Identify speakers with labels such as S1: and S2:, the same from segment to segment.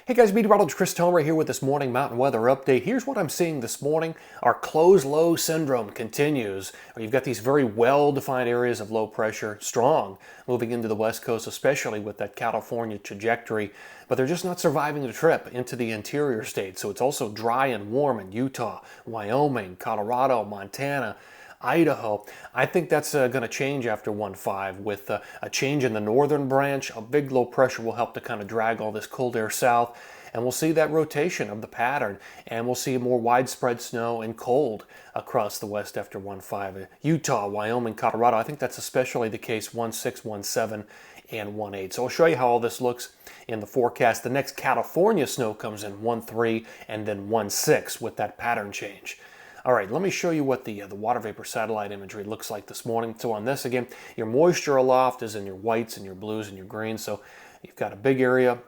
S1: Hey guys, Meteorologist Chris right here with this morning mountain weather update. Here's what I'm seeing this morning. Our closed low syndrome continues. You've got these very well-defined areas of low pressure, strong, moving into the west coast, especially with that California trajectory. But they're just not surviving the trip into the interior states. So it's also dry and warm in Utah, Wyoming, Colorado, Montana, Idaho. I think that's going to change after 1-5 with a change in the northern branch. A big low pressure will help to kind of drag all this cold air south, and we'll see that rotation of the pattern, and we'll see more widespread snow and cold across the west after 1-5. Utah, Wyoming, Colorado, I think that's especially the case 1-6, 1-7, and 1-8. So I'll show you how all this looks in the forecast. The next California snow comes in 1-3 and then 1-6 with that pattern change. All right, let me show you what the water vapor satellite imagery looks like this morning. So on this, again, your moisture aloft is in your whites and your blues and your greens. So you've got a big area,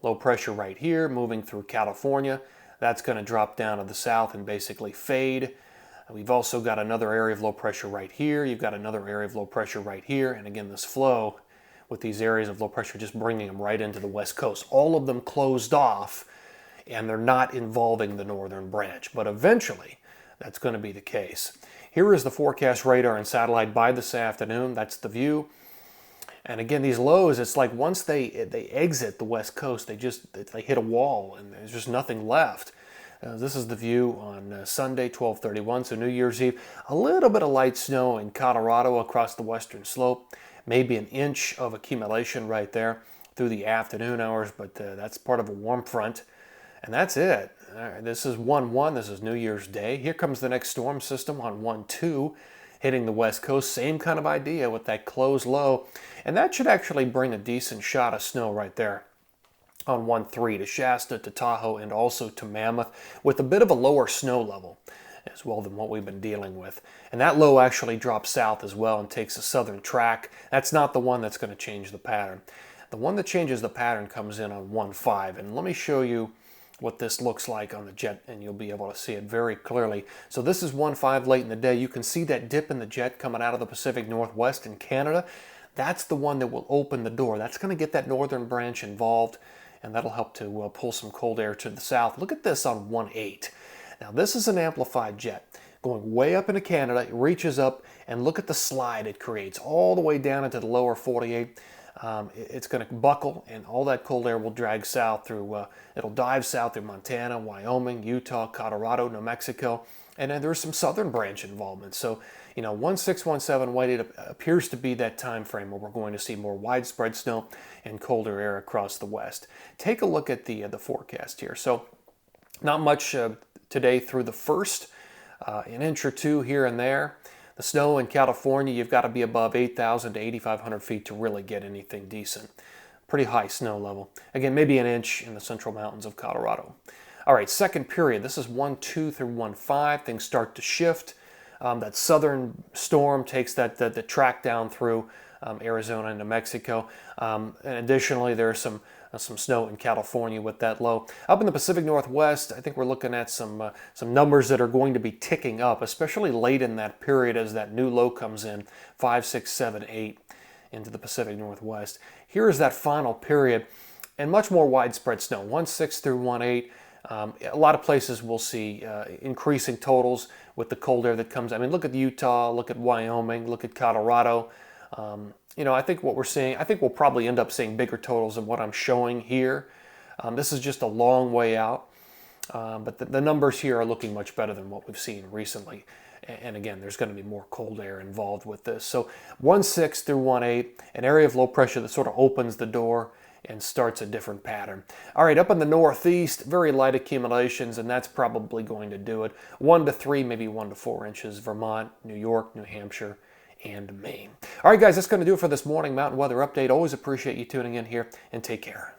S1: low pressure right here, moving through California. That's going to drop down to the south and basically fade. We've also got another area of low pressure right here. You've got another area of low pressure right here. And again, this flow with these areas of low pressure just bringing them right into the west coast. All of them closed off, and they're not involving the northern branch. But eventually, that's going to be the case. Here is the forecast radar and satellite by this afternoon. That's the view. And again, these lows, it's like once they exit the west coast, they hit a wall and there's just nothing left. This is the view on Sunday, 12/31, so New Year's Eve. A little bit of light snow in Colorado across the western slope. Maybe an inch of accumulation right there through the afternoon hours, but that's part of a warm front. And that's it. All right, this is 1-1. This is New Year's Day. Here comes the next storm system on 1-2, hitting the west coast. Same kind of idea with that closed low. And that should actually bring a decent shot of snow right there on 1-3 to Shasta, to Tahoe, and also to Mammoth, with a bit of a lower snow level as well than what we've been dealing with. And that low actually drops south as well and takes a southern track. That's not the one that's going to change the pattern. The one that changes the pattern comes in on 1-5. And let me show you what this looks like on the jet, and you'll be able to see it very clearly. So this is 1-5 late in the day. You can see that dip in the jet coming out of the Pacific Northwest in Canada. That's the one that will open the door. That's going to get that northern branch involved, and that'll help to pull some cold air to the south. Look at this on 1-8. Now this is an amplified jet going way up into Canada. It reaches up, and look at the slide it creates all the way down into the lower 48. It's going to buckle, and all that cold air will drag south through, it'll dive south through Montana, Wyoming, Utah, Colorado, New Mexico, and then there's some southern branch involvement. So, 1-6, 1-7, 1-8 appears to be that time frame where we're going to see more widespread snow and colder air across the west. Take a look at the forecast here. So, not much today through the first, an inch or two here and there. The snow in California, you've got to be above 8,000 to 8,500 feet to really get anything decent. Pretty high snow level. Again, maybe an inch in the central mountains of Colorado. All right, second period. This is 1-2 through 1-5. Things start to shift. That southern storm takes the track down through Arizona and New Mexico. And additionally, there's some snow in California with that low. Up in the Pacific Northwest, I think we're looking at some numbers that are going to be ticking up, especially late in that period as that new low comes in, 5, 6, 7, 8 into the Pacific Northwest. Here is that final period, and much more widespread snow, 1-6 through 1-8. A lot of places will see increasing totals with the cold air that comes. I mean, look at Utah, look at Wyoming, look at Colorado. I think what we're seeing, I think we'll probably end up seeing bigger totals than what I'm showing here. This is just a long way out, but the numbers here are looking much better than what we've seen recently. And again, there's going to be more cold air involved with this. So 1-6 through 1-8, an area of low pressure that sort of opens the door and starts a different pattern. All right, up in the northeast, very light accumulations, and that's probably going to do it. 1-3, maybe 1-4 inches, Vermont, New York, New Hampshire, and Maine. All right, guys, that's going to do it for this morning mountain weather update. Always appreciate you tuning in here, and take care.